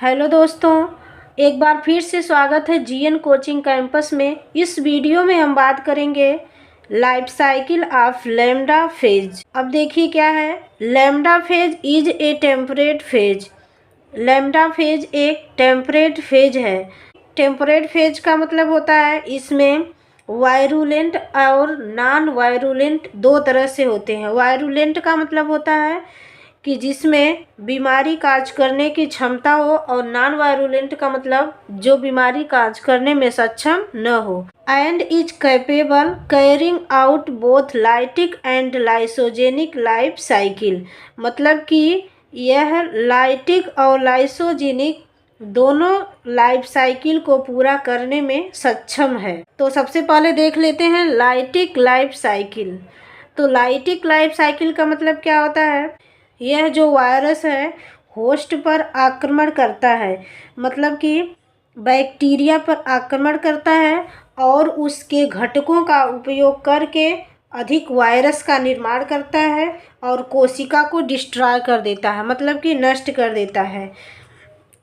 Hello दोस्तों, एक बार फिर से स्वागत है जीएन कोचिंग कैंपस में। इस वीडियो में हम बात करेंगे life cycle of lambda phase. अब देखिए क्या है, lambda phase is a temperate phase. Lambda phase एक टेम्परेट फेज है। टेम्परेट फेज का मतलब होता है इसमें वायरुलेंट और नॉन वायरुलेंट दो तरह से होते हैं। वायरुलेंट का मतलब होता है कि जिसमें बीमारी काज करने की क्षमता हो, और नॉन वायरुलेंट का मतलब जो बीमारी काज करने में सक्षम न हो। And is capable carrying out both lytic and lysogenic life cycle. मतलब कि यह लाइटिक और लाइसोजेनिक दोनों लाइफ साइकिल को पूरा करने में सक्षम है। तो सबसे पहले देख लेते हैं लाइटिक लाइफ साइकिल। तो लाइटिक लाइफ साइकिल का मतलब क्या होता है, यह जो वायरस है होस्ट पर आक्रमण करता है, मतलब कि बैक्टीरिया पर आक्रमण करता है और उसके घटकों का उपयोग करके अधिक वायरस का निर्माण करता है और कोशिका को डिस्ट्रॉय कर देता है, मतलब कि नष्ट कर देता है।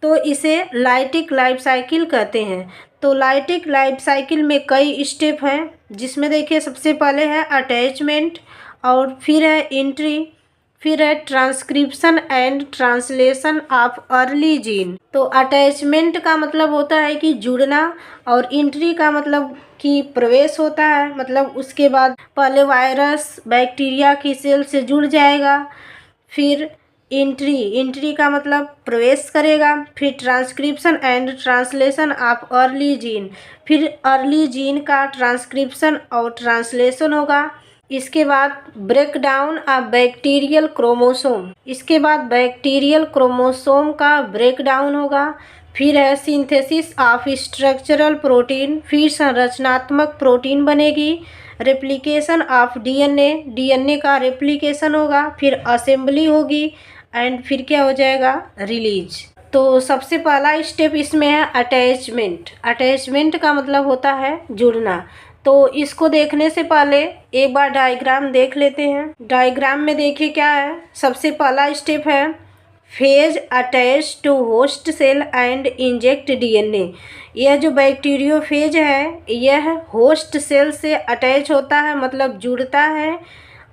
तो इसे लाइटिक लाइफ साइकिल कहते हैं। तो लाइटिक लाइफ साइकिल में कई स्टेप हैं, जिसमें देखिए सबसे पहले है अटैचमेंट, और फिर है एंट्री, फिर है transcription and translation of early gene. तो अटैचमेंट का मतलब होता है कि जुड़ना, और एंट्री का मतलब कि प्रवेश होता है, मतलब उसके बाद पहले वायरस बैक्टीरिया की सेल से जुड़ जाएगा, फिर एंट्री का मतलब प्रवेश करेगा, फिर transcription and translation of early gene, फिर अर्ली जीन का ट्रांसक्रिप्शन और ट्रांसलेशन होगा। इसके बाद break down of bacterial chromosome, इसके बाद बैक्टीरियल क्रोमोसोम का ब्रेक डाउन होगा। फिर है सिंथेसिस ऑफ स्ट्रक्चरल प्रोटीन, फिर संरचनात्मक प्रोटीन बनेगी। रेप्लिकेशन ऑफ डीएनए का रेप्लिकेशन होगा, फिर असेंबली होगी, एंड फिर क्या हो जाएगा, रिलीज। तो सबसे पहला स्टेप इसमें है अटैचमेंट। अटैचमेंट का मतलब होता है जुड़ना। तो इसको देखने से पहले एक बार डायग्राम देख लेते हैं। डायग्राम में देखिए क्या है, सबसे पहला स्टेप है phage attach to host cell and inject DNA. यह जो बैक्टीरियोफेज है यह होस्ट सेल से अटैच होता है, मतलब जुड़ता है,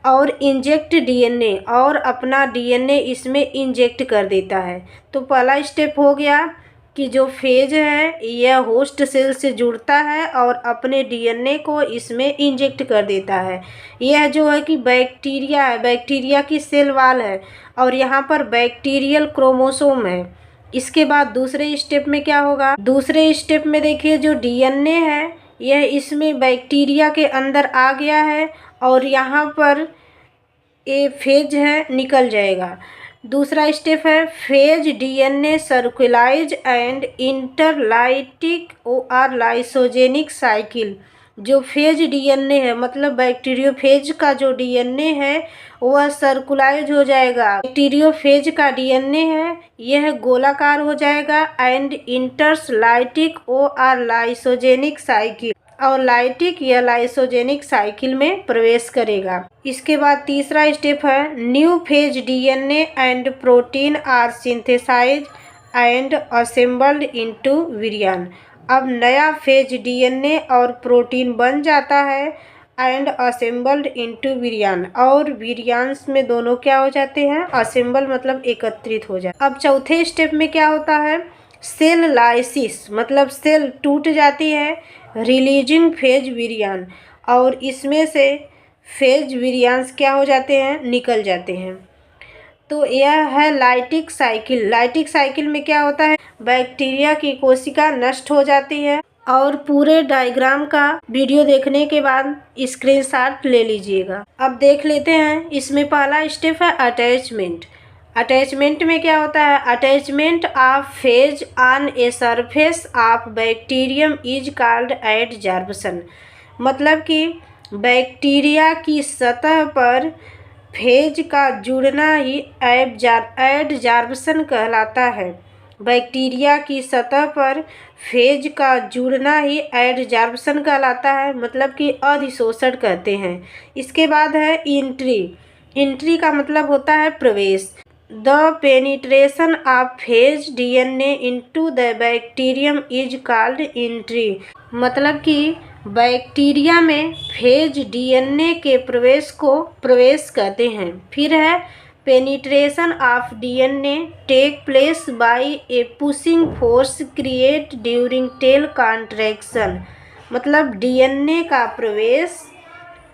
और इंजेक्ट डीएनए, और अपना डीएनए इसमें इंजेक्ट कर देता है। तो पहला स्टेप हो गया कि जो फेज है यह होस्ट सेल से जुड़ता है और अपने डीएनए को इसमें इंजेक्ट कर देता है। यह जो है कि बैक्टीरिया है, बैक्टीरिया की सेल वाल है, और यहाँ पर बैक्टीरियल क्रोमोसोम है। इसके बाद दूसरे स्टेप में क्या होगा, दूसरे स्टेप में देखिए जो डीएनए है यह इसमें बैक्टीरिया के अंदर आ गया है, और यहाँ पर ये फेज है निकल जाएगा। दूसरा स्टेप है फेज डीएनए सर्कुलाइज एंड इंटरलाइटिक और लाइसोजेनिक साइकिल। जो फेज डीएनए है, मतलब बैक्टीरियोफेज का जो डीएनए है वह सर्कुलाइज हो जाएगा। बैक्टीरियोफेज का डीएनए है यह गोलाकार हो जाएगा, एंड इंटर्स लाइटिक और लाइसोजेनिक साइकिल, और लाइटिक या लाइसोजेनिक साइकिल में प्रवेश करेगा। इसके बाद तीसरा स्टेप है new phage DNA and protein are synthesise and assembled into virion. अब नया फेज डीएनए और प्रोटीन बन जाता है एंड असेंबल्ड इनटू विरियन, और विरियंस में दोनों क्या हो जाते हैं, असेंबल मतलब एकत्रित हो जाते। अब चौथे स्टेप में क्या होता है, सेल लाइसिस, मतलब सेल टूट जाती है, रिलीजिंग फेज विरियन, और इसमें से फेज विरियंस क्या हो जाते हैं, निकल जाते हैं। तो यह है लाइटिक साइकिल। लाइटिक साइकिल में क्या होता है, बैक्टीरिया की कोशिका नष्ट हो जाती है। और पूरे डायग्राम का वीडियो देखने के बाद स्क्रीनशॉट ले लीजिएगा। अब देख लेते हैं, इसमें पहला स्टेप है अटैचमेंट। अटैचमेंट में क्या होता है, attachment of phase on a surface of bacterium is called adsorption. मतलब कि बैक्टीरिया की सतह पर फेज का जुड़ना ही एडजॉर्प्शन कहलाता है। बैक्टीरिया की सतह पर फेज का जुड़ना ही एडजॉर्प्शन कहलाता है, मतलब कि अधिशोषण कहते हैं। इसके बाद है एंट्री। एंट्री का मतलब होता है प्रवेश। The penetration of phase DNA into the bacterium is called entry. मतलब कि बैक्टीरिया में फेज डीएनए के प्रवेश को प्रवेश कहते हैं। फिर है penetration of DNA take place by a pushing force create during tail contraction. मतलब डीएनए का प्रवेश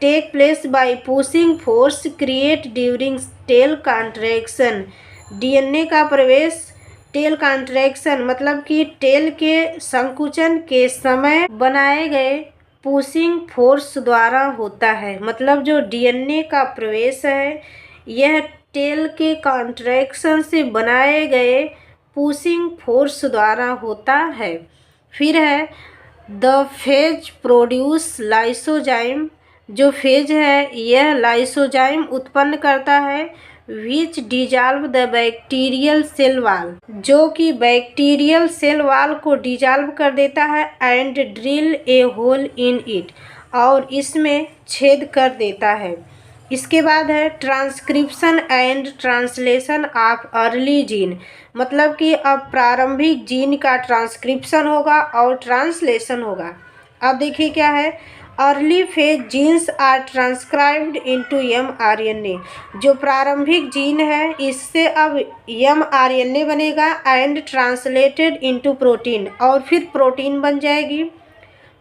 take place by pushing force create during tail contraction. DNA का प्रवेश टेल कॉन्ट्रैक्शन मतलब कि टेल के संकुचन के समय बनाए गए पुशिंग फोर्स द्वारा होता है। मतलब जो डीएनए का प्रवेश है यह टेल के कॉन्ट्रैक्शन से बनाए गए पुशिंग फोर्स द्वारा होता है। फिर है द फेज प्रोड्यूस लाइसोजाइम। जो फेज है यह लाइसोजाइम उत्पन्न करता है which dissolve the bacterial cell wall, जो कि बैक्टीरियल सेल वाल को डिजॉल्व कर देता है and drill a hole in it, और इसमें छेद कर देता है। इसके बाद है transcription and translation of early gene. मतलब कि अब प्रारंभिक जीन का ट्रांसक्रिप्शन होगा और ट्रांसलेशन होगा। अब देखिए क्या है, early phage genes are transcribed into mRNA। जो प्रारंभिक जीन है इससे अब mRNA बनेगा एंड ट्रांसलेटेड इनटू प्रोटीन, और फिर प्रोटीन बन जाएगी।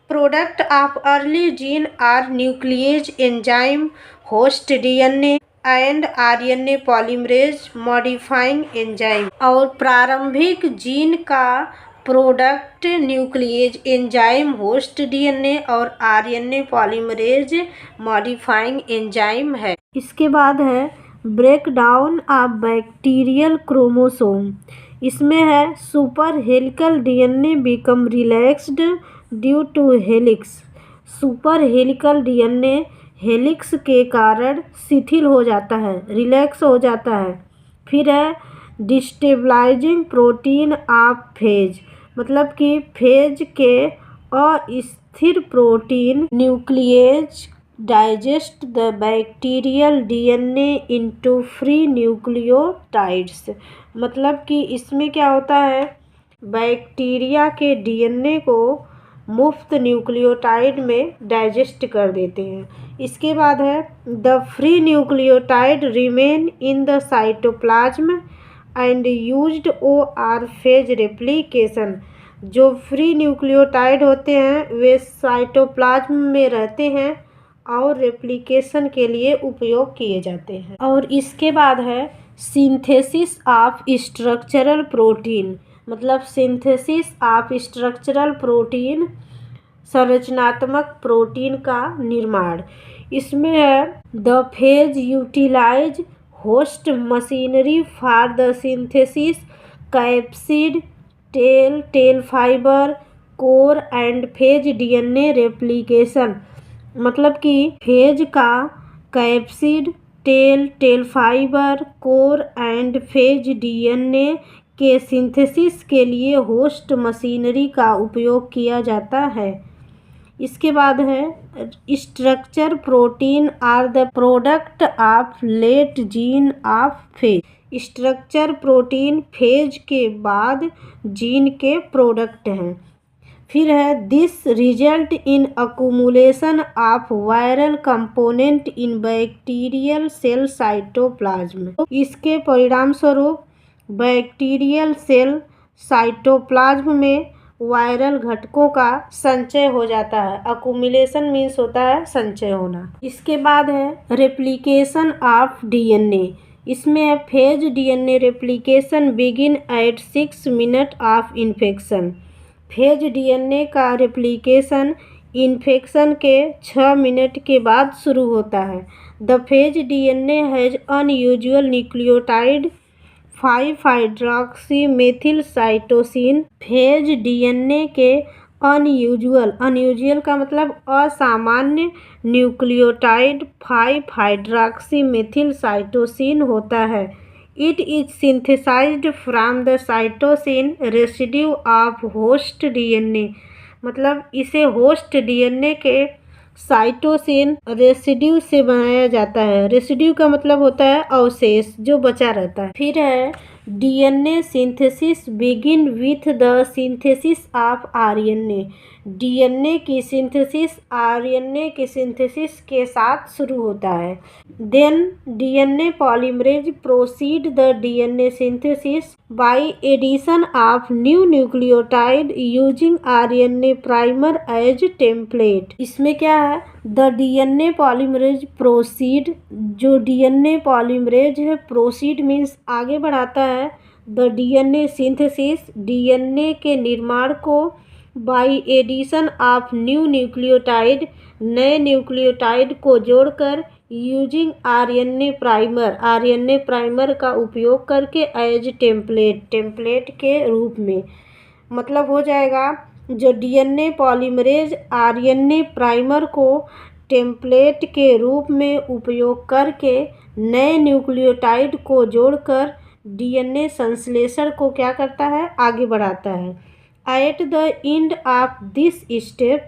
Product of early gene are nuclease enzyme host DNA and RNA polymerase modifying enzyme. और प्रारंभिक जीन का product nuclease enzyme host DNA और आरएनए पॉलीमरेज मॉडिफाइंग एंजाइम है। इसके बाद है break down of bacterial chromosome. इसमें है super helical DNA become relaxed due to helix. Super helical DNA helix के कारण शिथिल हो जाता है, रिलैक्स हो जाता है। फिर है डिस्टेबलाइजिंग प्रोटीन ऑफ फेज। मतलब कि फेज के अस्थिर protein nuclease digest the bacterial DNA into free nucleotides. मतलब कि इसमें क्या होता है, बैक्टीरिया के डीएनए को मुफ्त न्यूक्लियोटाइड में डाइजेस्ट कर देते हैं। इसके बाद है the free nucleotide remain in the cytoplasm and used OR phase replication. जो फ्री न्यूक्लियोटाइड होते हैं वे साइटोप्लाज्म में रहते हैं और रेप्लिकेशन के लिए उपयोग किए जाते हैं। और इसके बाद है सिंथेसिस ऑफ स्ट्रक्चरल प्रोटीन। मतलब सिंथेसिस ऑफ स्ट्रक्चरल प्रोटीन, संरचनात्मक प्रोटीन का निर्माण। इसमें है the phage utilise host machinery for the synthesis capsid tail fibre core and phage DNA replication. मतलब कि फेज का capsid tail fibre core and phage DNA के सिंथेसिस के लिए होस्ट मशीनरी का उपयोग किया जाता है। इसके बाद है structure protein are the product of late gene of phage. Structure protein phage के बाद जीन के प्रोडक्ट हैं। फिर है this result in accumulation of viral component in bacterial cell cytoplasm. इसके परिणाम स्वरूप बैक्टीरियल सेल साइटोप्लाज्म में वायरल घटकों का संचय हो जाता है। अकुमुलेशन मीन्स होता है संचय होना। इसके बाद है रेप्लिकेशन ऑफ डीएनए। इसमें है phage DNA replication begin at 6 minute of infection. Phage DNA का रेप्लिकेशन इन्फेक्शन के 6 मिनट के बाद शुरू होता है। The phage DNA has unusual nucleotide five hydroxymethyl cytosine. Phage DNA के अनयूजुअल का मतलब असामान्य न्यूक्लियोटाइड 5-हाइड्रॉक्सीमेथिल साइटोसिन होता है। It is synthesized from the cytosine residue of host DNA. मतलब इसे होस्ट डीएनए के साइटोसिन रेसिड्यू से बनाया जाता है। रेसिड्यू का मतलब होता है अवशेष जो बचा रहता है। फिर है DNA synthesis begin with the synthesis of RNA. DNA की सिंथेसिस आरएनए की सिंथेसिस के साथ शुरू होता है। Then DNA polymerase proceed the DNA synthesis by addition of new nucleotide using RNA primer as template. इसमें क्या है, द डीएनए पॉलीमरेज प्रोसीड, जो डीएनए पॉलीमरेज है प्रोसीड मीन्स आगे बढ़ाता है, द डीएनए सिंथेसिस डीएनए के निर्माण को, by addition of new nucleotide नए न्यूक्लियोटाइड को जोड़कर, यूजिंग आरएनए प्राइमर का उपयोग करके, एज टेम्पलेट के रूप में। मतलब हो जाएगा जो डीएनए पॉलीमरेज आरएनए प्राइमर को टेम्पलेट के रूप में उपयोग करके नए न्यूक्लियोटाइड को जोड़कर डीएनए संश्लेषण को क्या करता है, आगे बढ़ाता है। At the end of this step,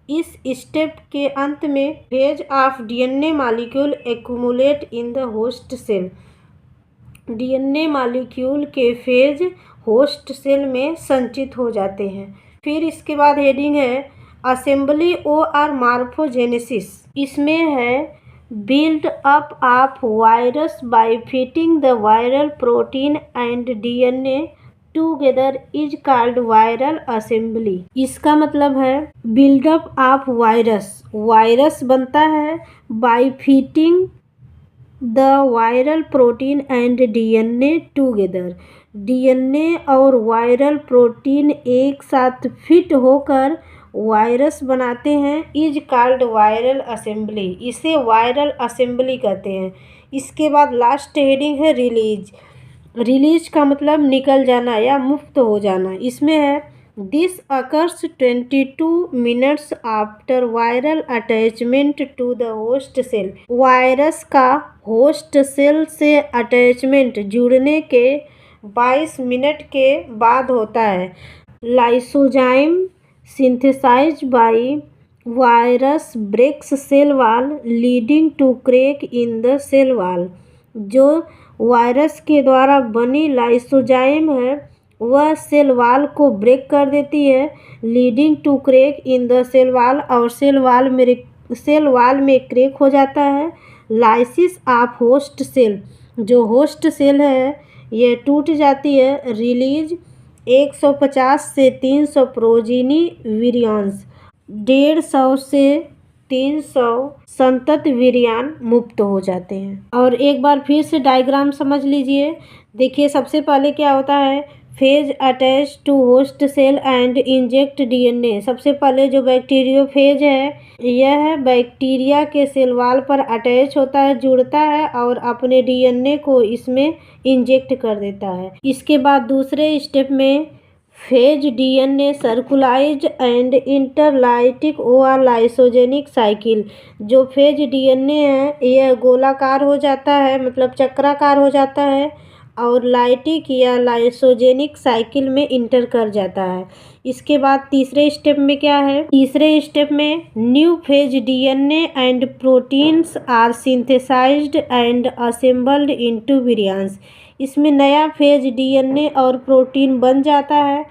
इस स्टेप के अंत में, phage of DNA molecule accumulate in the host cell. DNA molecule के फेज होस्ट सेल में संचित हो जाते हैं। फिर इसके बाद हेडिंग है असेंबली और मॉर्फोजेनेसिस। इसमें है build up of virus by fitting the viral protein and DNA together is called viral assembly. इसका मतलब है बिल्डअप ऑफ वायरस बनता है by fitting the viral protein and DNA together. डीएनए और वायरल प्रोटीन एक साथ फिट होकर वायरस बनाते हैं, इज कॉल्ड वायरल असेंबली। इसे वायरल असेंबली कहते हैं। इसके बाद लास्ट हेडिंग है रिलीज का मतलब निकल जाना या मुक्त हो जाना। इसमें है this occurs 22 minutes after viral attachment to the host cell. Virus का होस्ट सेल से अटैचमेंट जुड़ने के 22 मिनट के बाद होता है। Lysozyme synthesized by virus breaks cell wall leading to crack in the cell wall. जो वायरस के द्वारा बनी लाइसोजाइम है वह सेल वॉल को ब्रेक कर देती है, leading to crack in the cell wall, और सेल वॉल में क्रैक हो जाता है। लाइसिस ऑफ होस्ट सेल, जो होस्ट सेल है ये टूट जाती है। रिलीज 150 से 300 प्रोजीनी विरियांस, 150 से 300 संतत विरियान मुक्त हो जाते हैं। और एक बार फिर से डायग्राम समझ लीजिए। देखिए सबसे पहले क्या होता है, phage attach to host cell and inject DNA. सबसे पहले जो बैक्टीरियोफेज है यह बैक्टीरिया के सेल वॉल पर अटैच होता है, जुड़ता है और अपने डीएनए को इसमें इंजेक्ट कर देता है। इसके बाद दूसरे स्टेप में फेज डीएनए सर्कुलाइज एंड इंटरलाइटिक और लाइसोजेनिक साइकिल। जो फेज डीएनए है यह गोलाकार हो जाता है, मतलब चक्राकार हो जाता है, और लाइटिक या लाइसोजेनिक साइकिल में इंटर कर जाता है। इसके बाद तीसरे स्टेप में क्या है, तीसरे स्टेप में new phage DNA and proteins are synthesized and assembled into virions. इसमें नया फेज डीएनए और प्रोटीन बन जाता है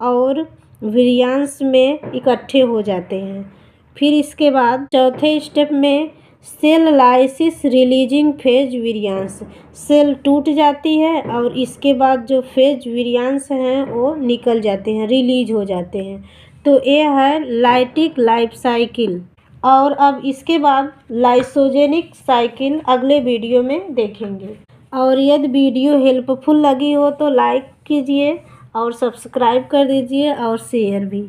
और विरियांस में इकट्ठे हो जाते हैं। फिर इसके बाद चौथे स्टेप में cell lysis releasing phage virions. Cell टूट जाती है और इसके बाद जो फेज विरियांस हैं वो निकल जाते हैं, रिलीज हो जाते हैं। तो ये है लाइटिक लाइफ साइकिल। और अब इसके बाद लाइसोजेनिक साइकिल अगले वीडियो में देखेंगे। और यदि वीडियो हेल्पफुल लगी हो तो लाइक कीजिए और सब्सक्राइब कर दीजिए और शेयर भी।